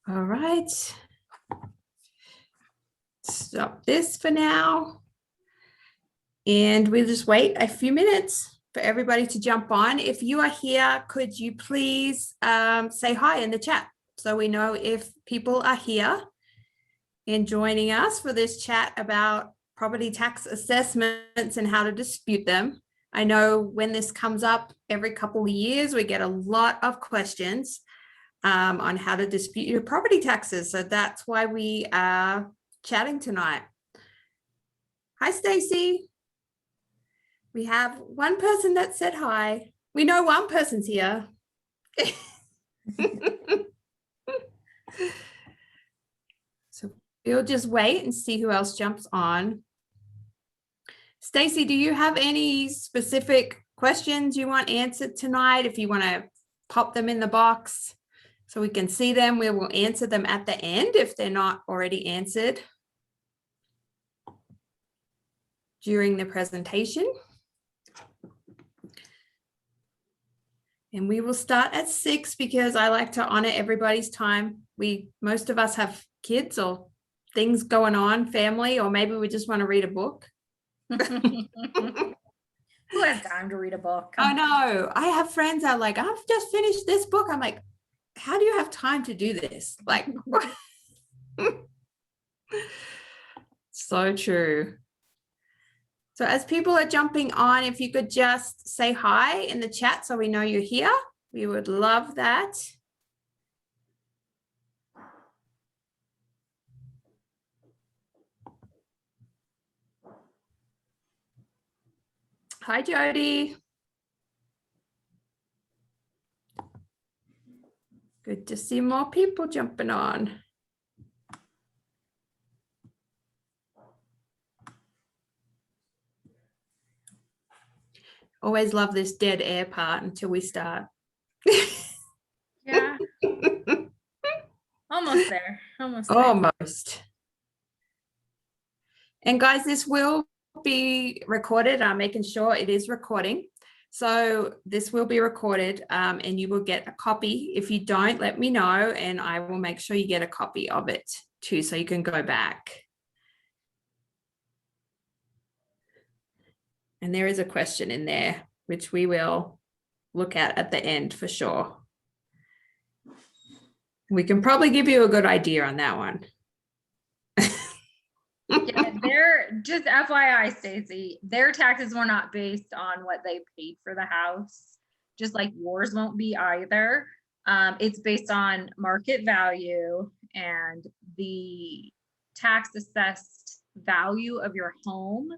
All right. Stop this for now. And we'll just wait a few minutes for everybody to jump on. If you are here, could you please say hi in the chat so we know if people are here and joining us for this chat about property tax assessments and how to dispute them. I know when this comes up every couple of years, we get a lot of questions on how to dispute your property taxes. So that's why we are chatting tonight. Hi, Stacy. We have one person that said hi. We know one person's here. So we'll just wait and see who else jumps on. Stacy, do you have any specific questions you want answered tonight? If you want to pop them in the box so we can see them, we will answer them at the end if they're not already answered during the presentation. And we will start at 6 because I like to honor everybody's time. Most of us have kids or things going on, family, or maybe we just want to read a book. Who has time to read a book? I know. I have friends that are like, I've just finished this book. I'm like, how do you have time to do this? Like, so true. So as people are jumping on, if you could just say hi in the chat so we know you're here, we would love that. Hi, Jody. Good to see more people jumping on. Always love this dead air part until we start. Yeah. Almost there. Almost there. Almost. And guys, this will be recorded. I'm making sure it is recording. So this will be recorded and you will get a copy. If you don't, let me know and I will make sure you get a copy of it too so you can go back. And there is a question in there, which we will look at the end for sure. We can probably give you a good idea on that one. Yeah, they're just FYI, Stacey, their taxes were not based on what they paid for the house, just like yours won't be either. It's based on market value, and the tax assessed value of your home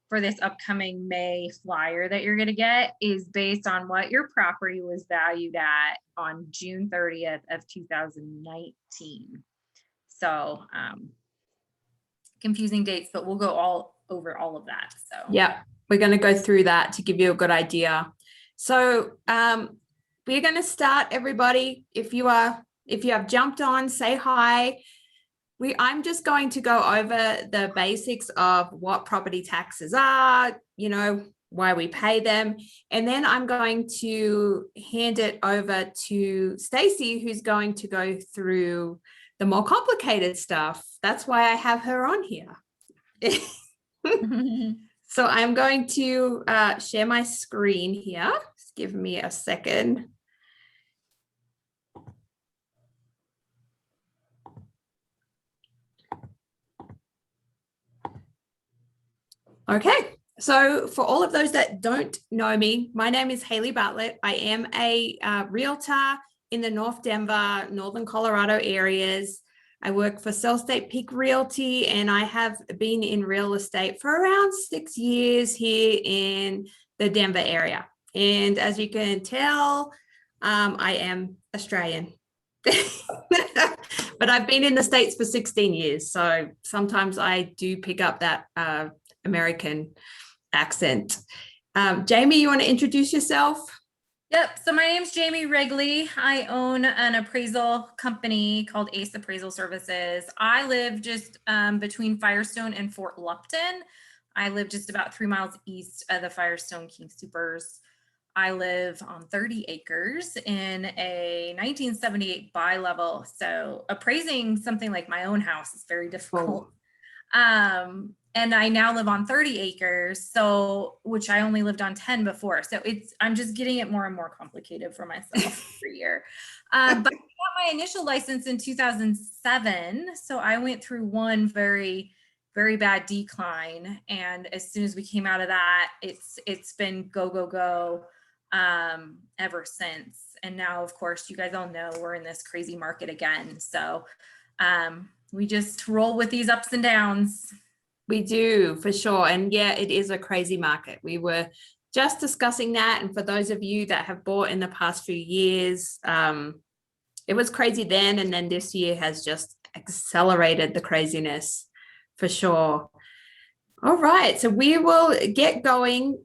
for this upcoming May flyer that you're going to get is based on what your property was valued at on June 30th of 2019. So confusing dates, but we'll go all over all of that. So yeah, we're going to go through that to give you a good idea. So we're going to start, everybody. If you have jumped on, say hi. I'm just going to go over the basics of what property taxes are, why we pay them. And then I'm going to hand it over to Stacy, who's going to go through the more complicated stuff. That's why I have her on here. So I'm going to share my screen here. Just give me a second. Okay, so for all of those that don't know me, my name is Hayley Bartlett. I am a realtor in the North Denver, Northern Colorado areas. I work for Sellstate Peak Realty, and I have been in real estate for around 6 years here in the Denver area. And as you can tell, I am Australian. But I've been in the States for 16 years, so sometimes I do pick up that American accent. Jamie, you want to introduce yourself? Yep. So my name's Jamie Wrigley. I own an appraisal company called Ace Appraisal Services. I live just between Firestone and Fort Lupton. I live just about 3 miles east of the Firestone King Soopers. I live on 30 acres in a 1978 bi-level. So appraising something like my own house is very difficult. And I now live on 30 acres, so which I only lived on 10 before. So I'm just getting it more and more complicated for myself every year. But I got my initial license in 2007. So I went through one very, very bad decline. And as soon as we came out of that, it's been go, go, go ever since. And now, of course, you guys all know we're in this crazy market again. So we just roll with these ups and downs. We do, for sure. And yeah, it is a crazy market. We were just discussing that. And for those of you that have bought in the past few years, it was crazy then. And then this year has just accelerated the craziness for sure. All right, so we will get going.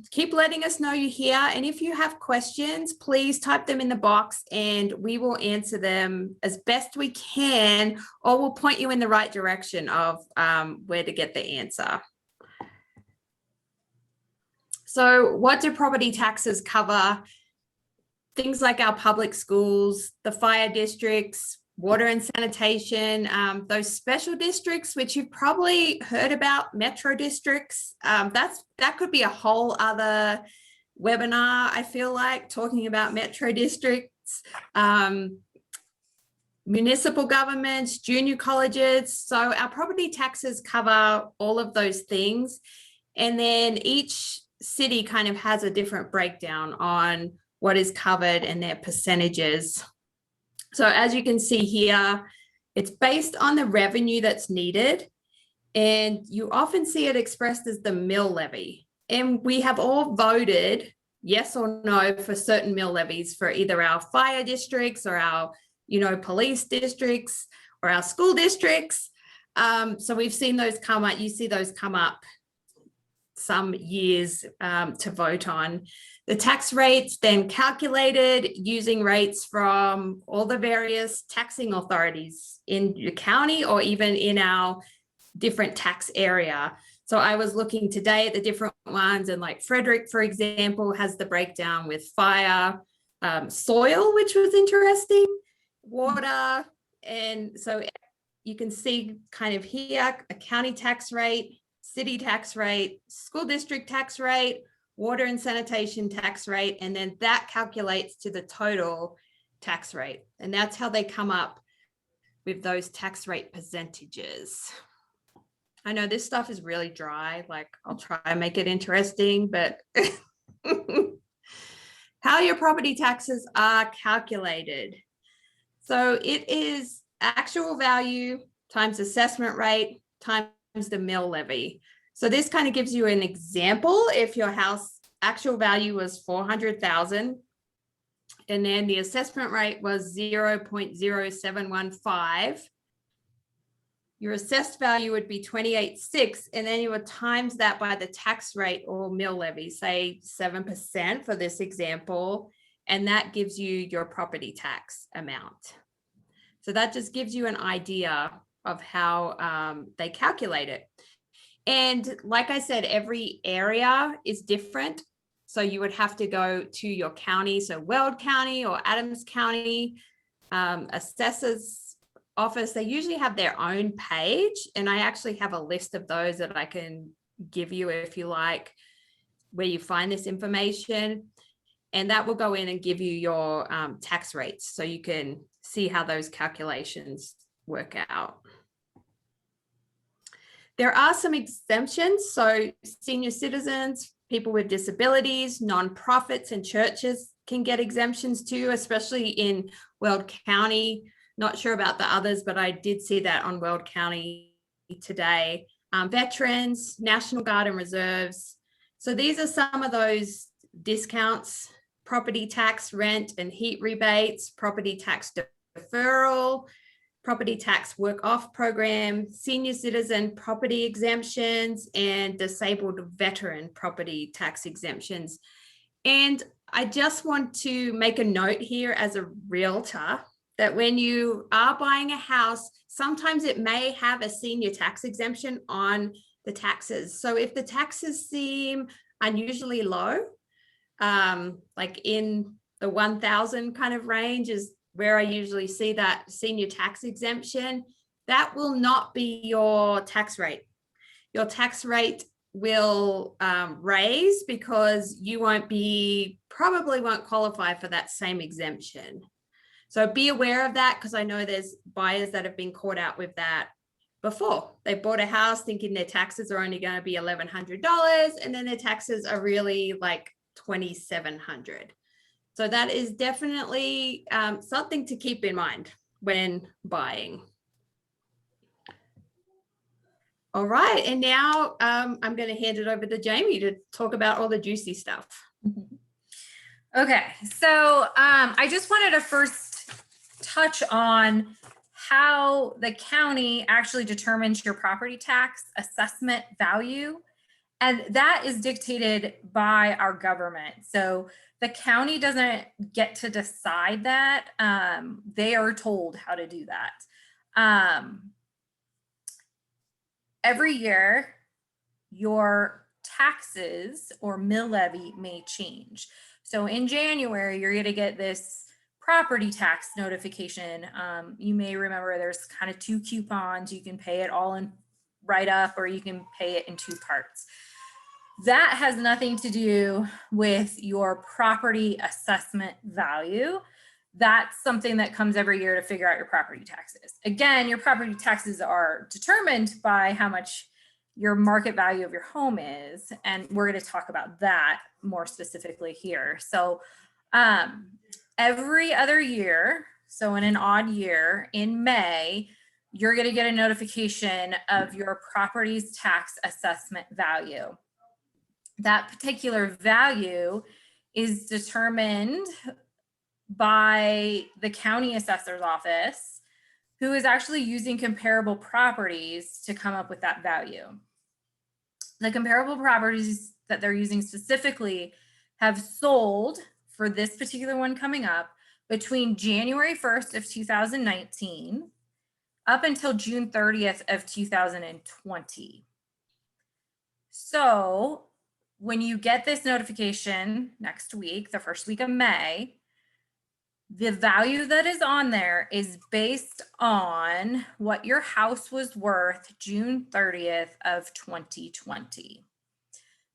Keep letting us know you're here. And if you have questions, please type them in the box and we will answer them as best we can, or we'll point you in the right direction of where to get the answer. So what do property taxes cover? Things like our public schools, the fire districts, water and sanitation, those special districts, which you've probably heard about, metro districts. That could be a whole other webinar, I feel like, talking about metro districts, municipal governments, junior colleges. So our property taxes cover all of those things. And then each city kind of has a different breakdown on what is covered and their percentages. So as you can see here, it's based on the revenue that's needed. And you often see it expressed as the mill levy. And we have all voted yes or no for certain mill levies for either our fire districts or our, police districts or our school districts. So we've seen those come up. You see those come up some years to vote on. The tax rates then calculated using rates from all the various taxing authorities in your county or even in our different tax area. So I was looking today at the different ones, and like Frederick, for example, has the breakdown with fire, soil, which was interesting, water. And so you can see kind of here a county tax rate, city tax rate, school district tax rate, water and sanitation tax rate, and then that calculates to the total tax rate. And that's how they come up with those tax rate percentages. I know this stuff is really dry, like I'll try and make it interesting, but how your property taxes are calculated. So it is actual value times assessment rate times the mill levy. So this kind of gives you an example. If your house actual value was 400,000 and then the assessment rate was 0.0715, your assessed value would be 28.6, and then you would times that by the tax rate or mill levy, say 7% for this example, and that gives you your property tax amount. So that just gives you an idea of how they calculate it. And like I said, every area is different. So you would have to go to your county, so Weld County or Adams County, assessors office. They usually have their own page, and I actually have a list of those that I can give you if you like, where you find this information, and that will go in and give you your tax rates, so you can see how those calculations work out. There are some exemptions, so senior citizens, people with disabilities, nonprofits and churches can get exemptions too, especially in Weld County. Not sure about the others, but I did see that on Weld County today. Veterans, National Guard and Reserves. So these are some of those discounts: property tax, rent and heat rebates, property tax deferral, property tax work off program, senior citizen property exemptions, and disabled veteran property tax exemptions. And I just want to make a note here as a realtor that when you are buying a house, sometimes it may have a senior tax exemption on the taxes. So if the taxes seem unusually low, like in the 1,000 kind of range is where I usually see that senior tax exemption. That will not be your tax rate. Your tax rate will raise because you probably won't qualify for that same exemption. So be aware of that, because I know there's buyers that have been caught out with that before. They bought a house thinking their taxes are only going to be $1,100, and then their taxes are really like $2,700. So that is definitely something to keep in mind when buying. All right, and now I'm going to hand it over to Jamie to talk about all the juicy stuff. Okay, so I just wanted to first touch on how the county actually determines your property tax assessment value. And that is dictated by our government. So the county doesn't get to decide that. They are told how to do that. Every year, your taxes or mill levy may change. So in January, you're going to get this property tax notification. You may remember there's kind of 2 coupons. You can pay it all in right up, or you can pay it in 2 parts. That has nothing to do with your property assessment value. That's something that comes every year to figure out your property taxes. Again, your property taxes are determined by how much your market value of your home is. And we're going to talk about that more specifically here. So every other year, so in an odd year, in May, you're going to get a notification of your property's tax assessment value. That particular value is determined by the county assessor's office, who is actually using comparable properties to come up with that value. The comparable properties that they're using specifically have sold for this particular one coming up between January 1st of 2019 up until June 30th of 2020. So when you get this notification next week, the first week of May, the value that is on there is based on what your house was worth June 30th of 2020.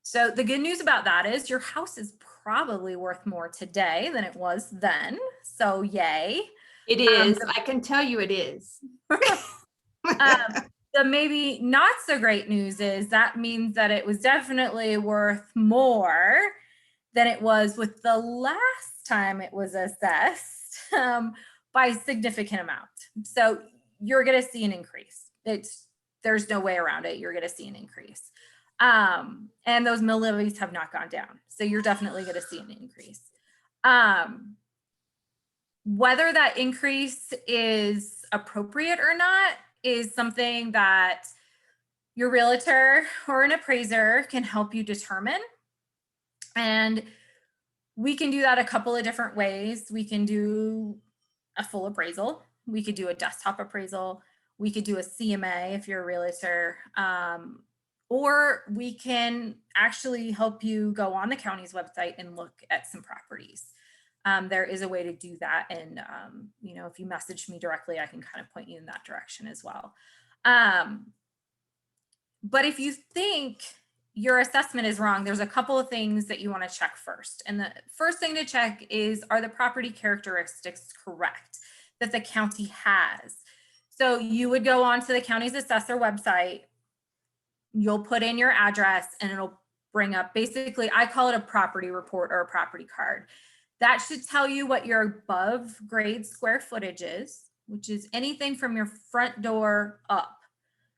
So the good news about that is your house is probably worth more today than it was then. So yay. It is. I can tell you it is. The maybe not so great news is that means that it was definitely worth more than it was with the last time it was assessed by a significant amount. So you're going to see an increase. There's no way around it. You're going to see an increase. And those mill levies have not gone down. So you're definitely going to see an increase. Whether that increase is appropriate or not is something that your realtor or an appraiser can help you determine. And we can do that a couple of different ways. We can do a full appraisal. We could do a desktop appraisal. We could do a CMA if you're a realtor. Or we can actually help you go on the county's website and look at some properties. There is a way to do that. And, you know, if you message me directly, I can kind of point you in that direction as well. But if you think your assessment is wrong, there's a couple of things that you want to check first. And the first thing to check is, are the property characteristics correct that the county has? So you would go onto the county's assessor website, you'll put in your address, and it'll bring up, basically, I call it a property report or a property card. That should tell you what your above grade square footage is, which is anything from your front door up.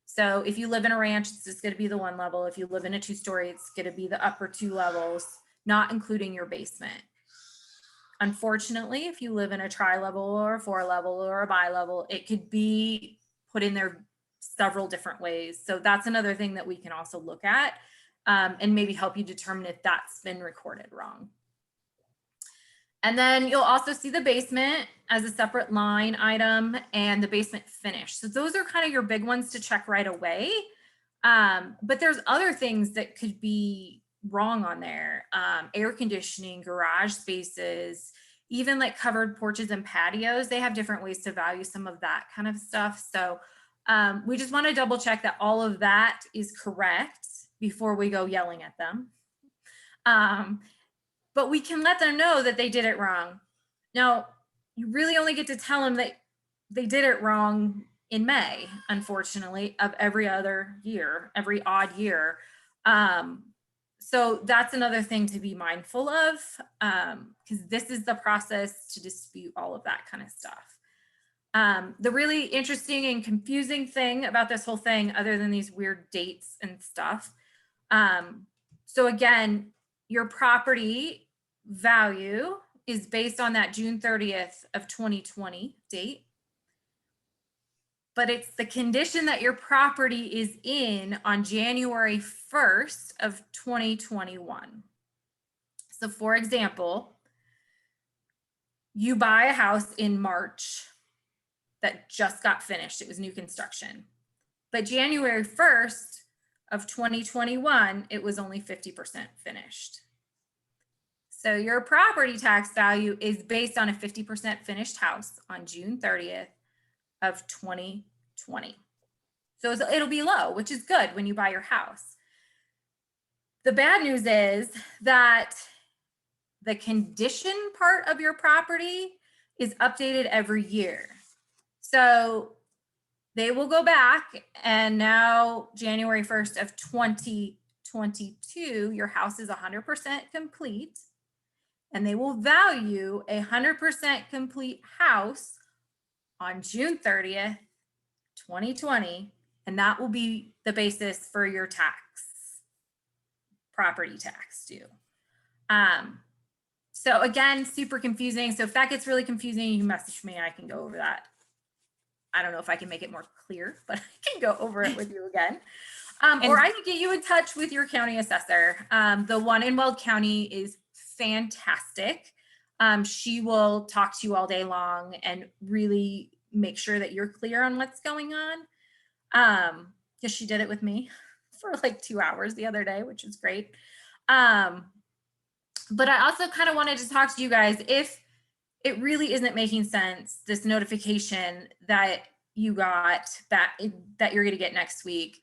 So if you live in a ranch, it's just going to be the 1 level. If you live in a 2-story, it's going to be the upper 2 levels, not including your basement. Unfortunately, if you live in a tri-level or a 4-level or a bi-level, it could be put in there several different ways. So that's another thing that we can also look at and maybe help you determine if that's been recorded wrong. And then you'll also see the basement as a separate line item and the basement finish. So those are kind of your big ones to check right away. But there's other things that could be wrong on there. Air conditioning, garage spaces, even like covered porches and patios, they have different ways to value some of that kind of stuff. So we just want to double check that all of that is correct before we go yelling at them. But we can let them know that they did it wrong. Now, you really only get to tell them that they did it wrong in May, unfortunately, of every other year, every odd year. So that's another thing to be mindful of, because this is the process to dispute all of that kind of stuff. The really interesting and confusing thing about this whole thing, other than these weird dates and stuff. So again, your property value is based on that June 30th of 2020 date. But it's the condition that your property is in on January 1st of 2021. So for example, you buy a house in March that just got finished. It was new construction. But January 1st of 2021, it was only 50% finished. So your property tax value is based on a 50% finished house on June 30th of 2020. So it'll be low, which is good when you buy your house. The bad news is that the condition part of your property is updated every year. So they will go back, and now January 1st of 2022, your house is 100% complete, and they will value a 100% complete house on June 30th, 2020, and that will be the basis for your property tax due. So again, super confusing. So if that gets really confusing, you can message me, I can go over that. I don't know if I can make it more clear, but I can go over it with you again. Or I can get you in touch with your county assessor. The one in Weld County is fantastic. She will talk to you all day long and really make sure that you're clear on what's going on. Because she did it with me for like 2 hours the other day, which is great. But I also kind of wanted to talk to you guys if it really isn't making sense, this notification that you got that you're going to get next week.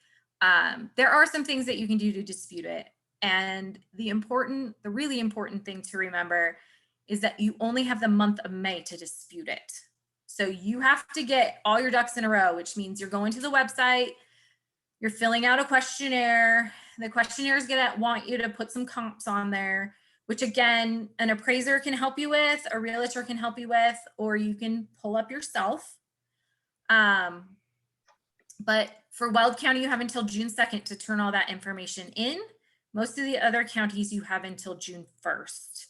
There are some things that you can do to dispute it. And the really important thing to remember is that you only have the month of May to dispute it. So you have to get all your ducks in a row, which means you're going to the website, you're filling out a questionnaire. The questionnaire is going to want you to put some comps on there, which again, an appraiser can help you with, a realtor can help you with, or you can pull up yourself. But for Weld County, you have until June 2nd to turn all that information in. Most of the other counties, you have until June 1st.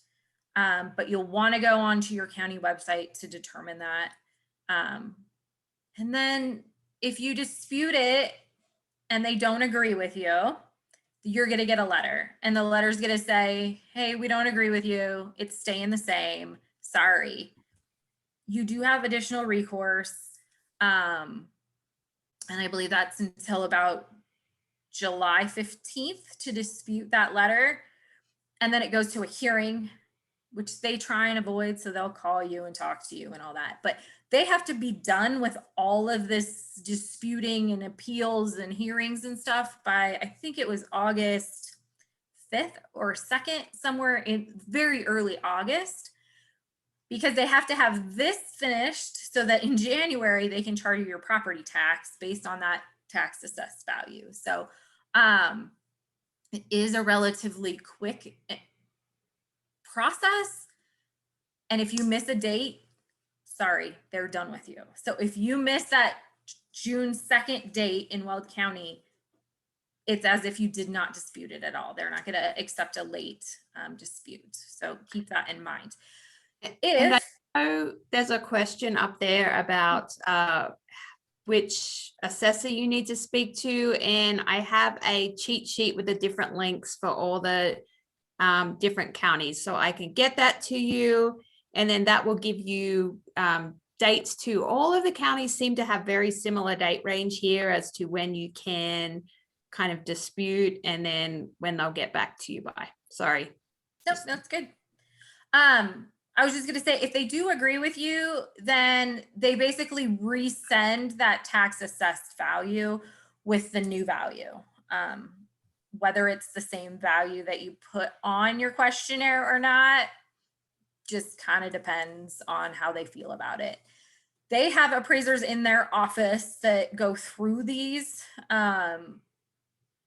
But you'll want to go onto your county website to determine that. And then if you dispute it and they don't agree with you, you're going to get a letter, and the letter's going to say, hey, we don't agree with you. It's staying the same. Sorry. You do have additional recourse. And I believe that's until about July 15th to dispute that letter. And then it goes to a hearing, which they try and avoid. So they'll call you and talk to you and all that. But they have to be done with all of this disputing and appeals and hearings and stuff by, I think it was August 5th or 2nd, somewhere in very early August, because they have to have this finished so that in January they can charge you your property tax based on that tax assessed value. So it is a relatively quick process. And if you miss a date, sorry, they're done with you. So if you miss that June 2nd date in Weld County, it's as if you did not dispute it at all. They're not going to accept a late dispute. So keep that in mind. And I know there's a question up there about which assessor you need to speak to. And I have a cheat sheet with the different links for all the different counties. So I can get that to you. And then that will give you dates to all of the counties seem to have very similar date range here as to when you can kind of dispute and then when they'll get back to you by. Sorry. Nope, that's good. I was just gonna say, if they do agree with you, then they basically resend that tax assessed value with the new value. Whether it's the same value that you put on your questionnaire or not, just kind of depends on how they feel about it. They have appraisers in their office that go through these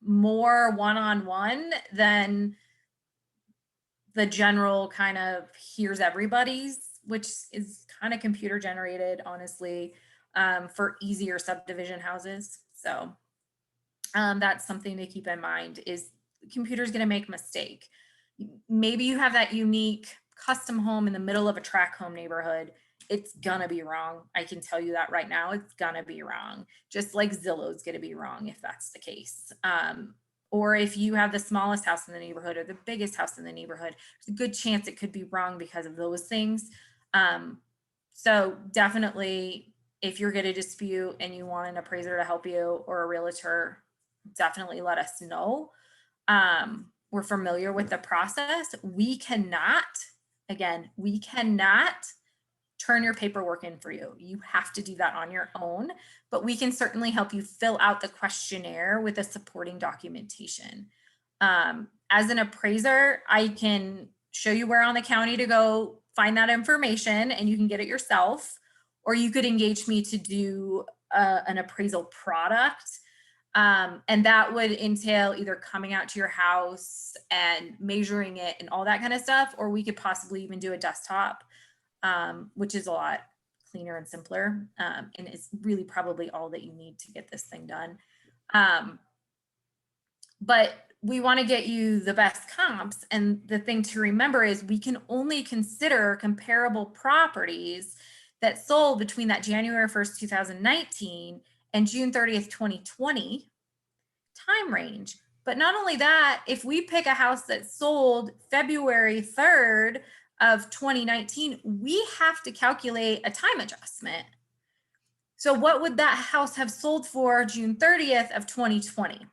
more one-on-one than the general kind of here's everybody's, which is kind of computer generated, honestly, for easier subdivision houses. So that's something to keep in mind, is the computer's going to make a mistake. Maybe you have that unique custom home in the middle of a tract home neighborhood. It's gonna be wrong. I can tell you that right now. It's gonna be wrong. Just like Zillow's gonna be wrong if that's the case. Or if you have the smallest house in the neighborhood or the biggest house in the neighborhood, there's a good chance it could be wrong because of those things. So definitely, if you're gonna dispute and you want an appraiser to help you or a realtor, definitely let us know. We're familiar with the process. We cannot turn your paperwork in for you. You have to do that on your own, but we can certainly help you fill out the questionnaire with the supporting documentation. As an appraiser, I can show you where on the county to go find that information and you can get it yourself, or you could engage me to do an appraisal product. And that would entail either coming out to your house and measuring it and all that kind of stuff, or we could possibly even do a desktop, which is a lot cleaner and simpler. And it's really probably all that you need to get this thing done. But we want to get you the best comps. And the thing to remember is we can only consider comparable properties that sold between that January 1st, 2019 and June 30th, 2020 time range. But not only that, if we pick a house that sold February 3rd of 2019, we have to calculate a time adjustment. So what would that house have sold for June 30th of 2020?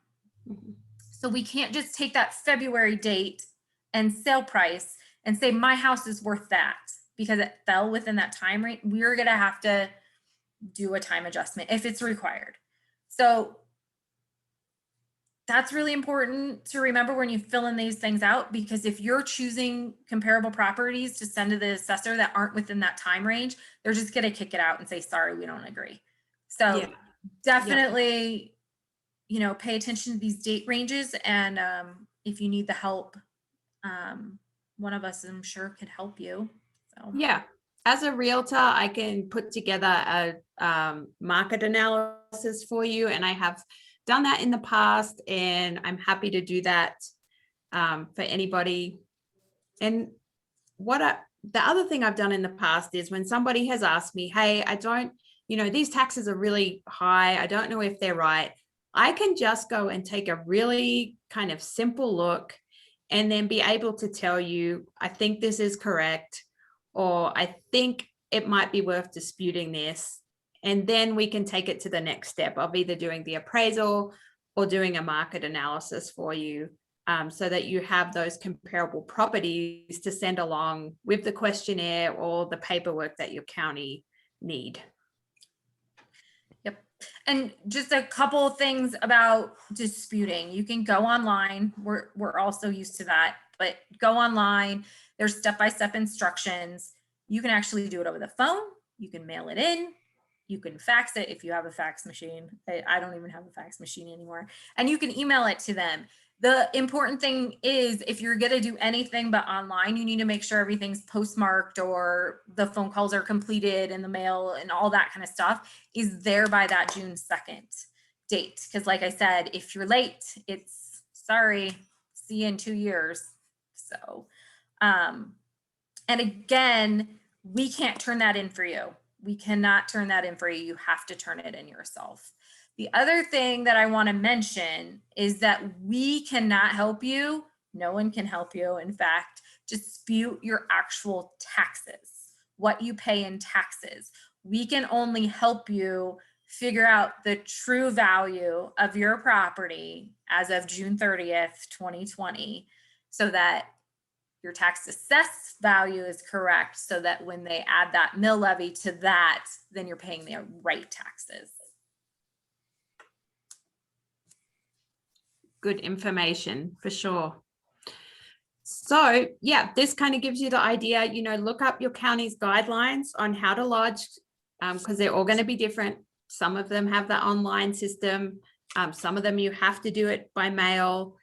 Mm-hmm. So we can't just take that February date and sale price and say my house is worth that because it fell within that time range. We're going to have to do a time adjustment if it's required. So that's really important to remember when you fill in these things out, because if you're choosing comparable properties to send to the assessor that aren't within that time range, they're just going to kick it out and say, sorry, we don't agree. So definitely, you know, pay attention to these date ranges. And if you need the help, one of us, I'm sure, could help you. So yeah. As a realtor, I can put together a market analysis for you, and I have done that in the past, and I'm happy to do that for anybody. And the other thing I've done in the past is when somebody has asked me, hey, I don't, you know, these taxes are really high, I don't know if they're right, I can just go and take a really kind of simple look and then be able to tell you, I think this is correct, or I think it might be worth disputing this. And then we can take it to the next step of either doing the appraisal or doing a market analysis for you, so that you have those comparable properties to send along with the questionnaire or the paperwork that your county need. Yep. And just a couple of things about disputing. You can go online. We're also used to that, but go online. There's step-by-step instructions. You can actually do it over the phone. You can mail it in. You can fax it if you have a fax machine. I don't even have a fax machine anymore. And you can email it to them. The important thing is, if you're going to do anything but online, you need to make sure everything's postmarked or the phone calls are completed in the mail and all that kind of stuff is there by that June 2nd date. Because like I said, if you're late, it's sorry, see you in 2 years. So, and again, we can't turn that in for you. We cannot turn that in for you. You have to turn it in yourself. The other thing that I want to mention is that we cannot help you. No one can help you. In fact, dispute your actual taxes, what you pay in taxes. We can only help you figure out the true value of your property as of June 30th, 2020, so that your tax assessed value is correct, so that when they add that mill levy to that, then you're paying the right taxes. Good information for sure. So yeah, this kind of gives you the idea, you know, look up your county's guidelines on how to lodge, because they're all going to be different. Some of them have the online system. Some of them you have to do it by mail.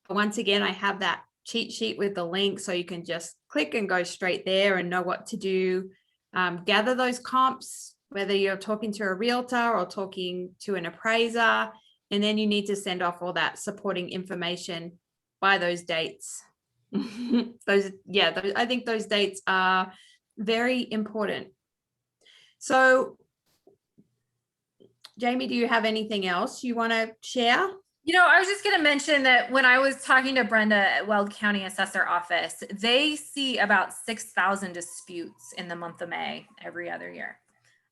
But once again, I have that cheat sheet with the link, so you can just click and go straight there and know what to do. Gather those comps, whether you're talking to a realtor or talking to an appraiser, and then you need to send off all that supporting information by those dates. I think those dates are very important. So Jamie, do you have anything else you want to share? You know, I was just going to mention that when I was talking to Brenda at Weld County Assessor Office, they see about 6,000 disputes in the month of May every other year.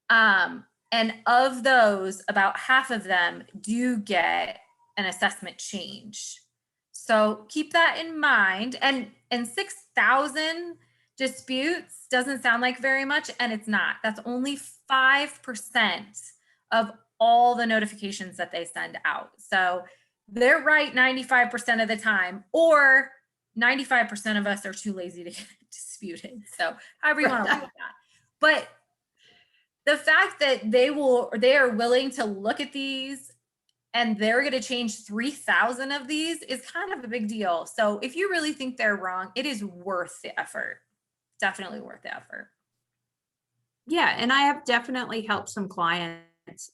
And of those, about half of them do get an assessment change. So keep that in mind. And 6,000 disputes doesn't sound like very much, and it's not. That's only 5% of all the notifications that they send out. So they're right 95% of the time, or 95% of us are too lazy to get disputed. So however you want to look at that. But the fact that they are willing to look at these and they're going to change 3,000 of these is kind of a big deal. So if you really think they're wrong, it is worth the effort. Definitely worth the effort. Yeah, and I have definitely helped some clients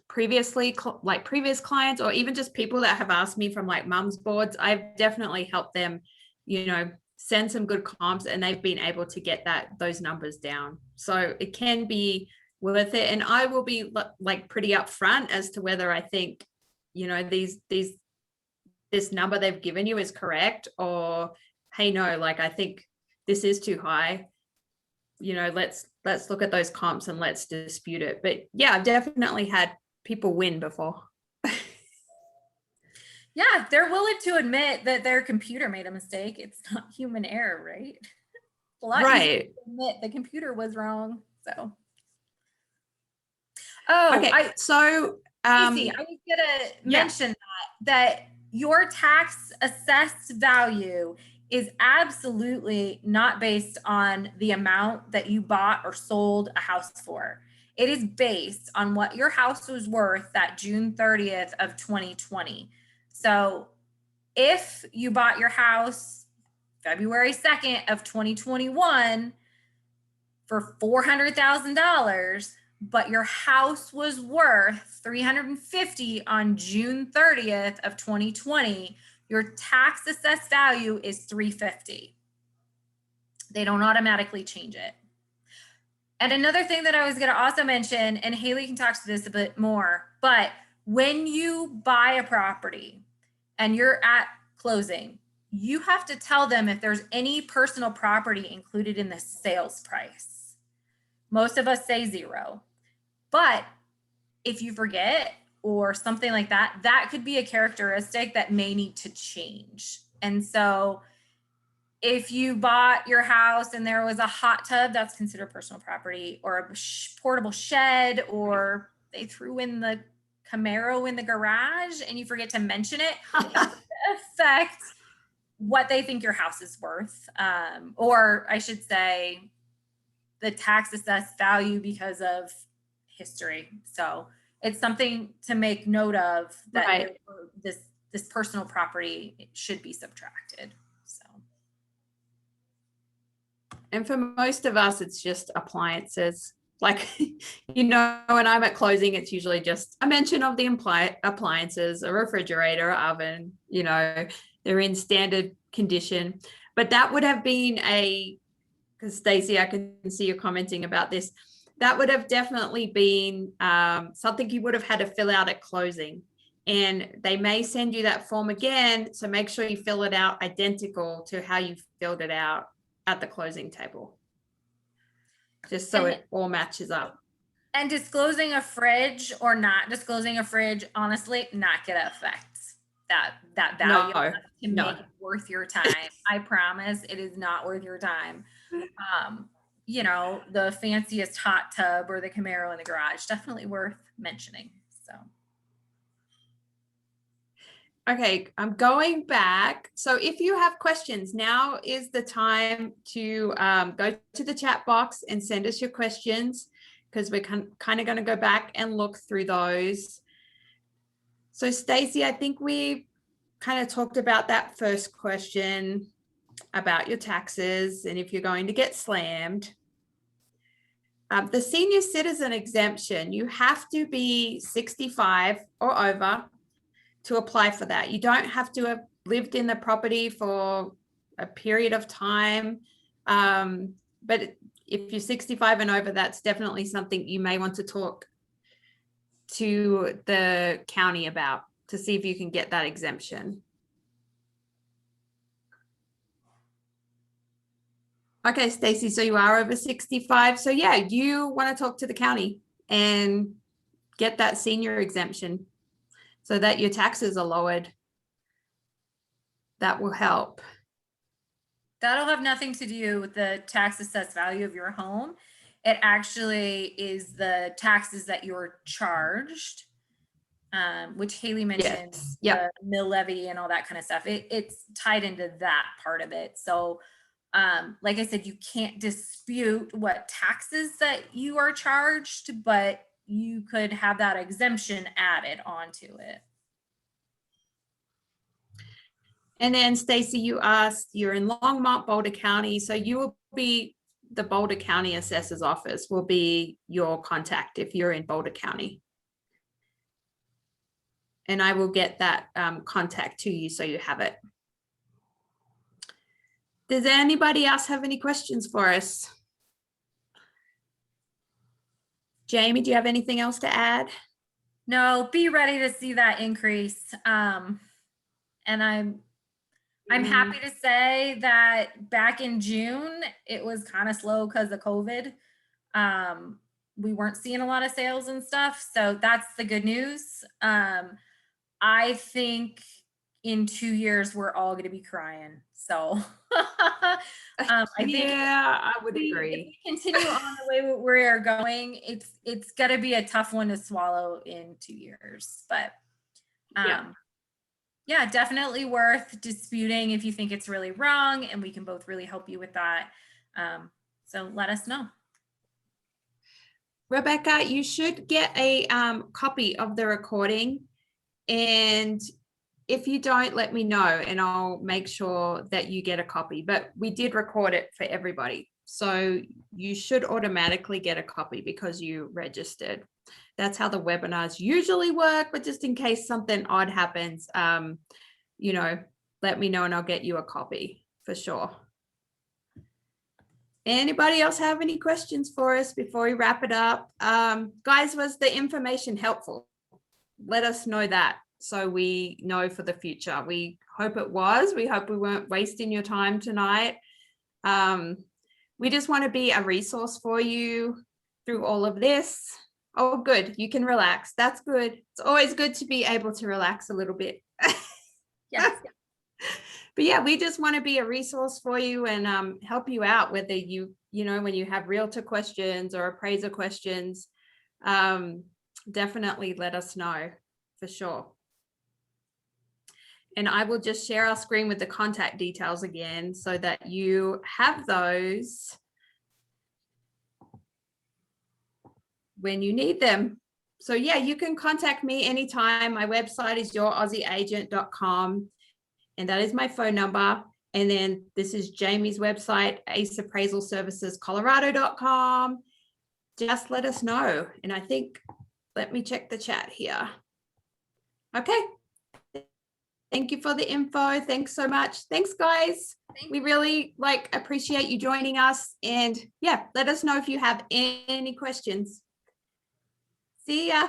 previously, like previous clients, or even just people that have asked me from like mums boards. I've definitely helped them, you know, send some good comps, and they've been able to get those numbers down. So it can be worth it. And I will be like pretty upfront as to whether I think, you know, this number they've given you is correct, or hey, no, like I think this is too high. You know, let's look at those comps and let's dispute it. But yeah, I've definitely had people win before. Yeah, they're willing to admit that their computer made a mistake. It's not human error, right? A lot easier to admit the computer was wrong. So, okay, so Stacey, I was gonna mention that your tax assessed value is absolutely not based on the amount that you bought or sold a house for. It is based on what your house was worth that June 30th of 2020. So if you bought your house February 2nd of 2021 for $400,000, but your house was worth $350,000 on June 30th of 2020, your tax assessed value is $350,000. They don't automatically change it. And another thing that I was going to also mention, and Hayley can talk to this a bit more, but when you buy a property and you're at closing, you have to tell them if there's any personal property included in the sales price. Most of us say 0. But if you forget or something like that, that could be a characteristic that may need to change. And so if you bought your house and there was a hot tub, that's considered personal property, or a portable shed, or they threw in the Camaro in the garage and you forget to mention it, that affect what they think your house is worth. Or I should say the tax assessed value because of history. So it's something to make note of, that this personal property should be subtracted. So. And for most of us, it's just appliances. Like, you know, when I'm at closing, it's usually just a mention of the appliances, a refrigerator, oven, you know, they're in standard condition. But that would have been because Stacey, I can see you commenting about this. That would have definitely been something you would have had to fill out at closing. And they may send you that form again. So make sure you fill it out identical to how you filled it out at the closing table, just so it all matches up. And disclosing a fridge or not disclosing a fridge, honestly, not gonna affect that value No, to no. make it worth your time. I promise it is not worth your time. You know, the fanciest hot tub or the Camaro in the garage, definitely worth mentioning. So Okay, I'm going back. So if you have questions, now is the time to go to the chat box and send us your questions, because we're kind of going to go back and look through those. So Stacey, I think we kind of talked about that first question about your taxes and if you're going to get slammed. The senior citizen exemption, you have to be 65 or over to apply for that. You don't have to have lived in the property for a period of time. But if you're 65 and over, that's definitely something you may want to talk to the county about to see if you can get that exemption. Okay, Stacey, so you are over 65. So yeah, you want to talk to the county and get that senior exemption so that your taxes are lowered. That will help. that'll have nothing to do with the tax assessed value of your home. It actually is the taxes that you're charged, which Hayley mentioned, Yes. Yep. the mill levy and all that kind of stuff. It's tied into that part of it. So, like I said, you can't dispute what taxes that you are charged, but you could have that exemption added onto it. And then Stacey, you asked, you're in Longmont, Boulder County, so you will be the Boulder County Assessor's Office will be your contact if you're in Boulder County. And I will get that contact to you so you have it. Does anybody else have any questions for us? Jamie, do you have anything else to add? No, be ready to see that increase. And I'm happy to say that back in June, it was kind of slow because of COVID. We weren't seeing a lot of sales and stuff. So that's the good news. I think in 2 years, we're all going to be crying. So I think Yeah, I would if agree. we continue on the way we are going, it's going to be a tough one to swallow in 2 years. But yeah, definitely worth disputing if you think it's really wrong, and we can both really help you with that. So let us know. Rebecca, you should get a copy of the recording, and if you don't, let me know and I'll make sure that you get a copy. But we did record it for everybody, so you should automatically get a copy because you registered. That's how the webinars usually work, but just in case something odd happens, you know, let me know and I'll get you a copy for sure. Anybody else have any questions for us before we wrap it up? Guys, was the information helpful? Let us know that so we know for the future. We hope it was. We hope we weren't wasting your time tonight. We just want to be a resource for you through all of this. Oh, good. You can relax. That's good. It's always good to be able to relax a little bit. Yes. But yeah, we just want to be a resource for you and help you out, whether you know, when you have realtor questions or appraiser questions, definitely let us know for sure. And I will just share our screen with the contact details again so that you have those when you need them. So yeah, you can contact me anytime. My website is yourauzieagent.com, and that is my phone number. And then this is Jamie's website, aceappraisalservicescolorado.com. Just let us know. And I think, let me check the chat here. Okay. Thank you for the info. Thanks so much. Thanks, guys. We really appreciate you joining us. And yeah, let us know if you have any questions. See ya.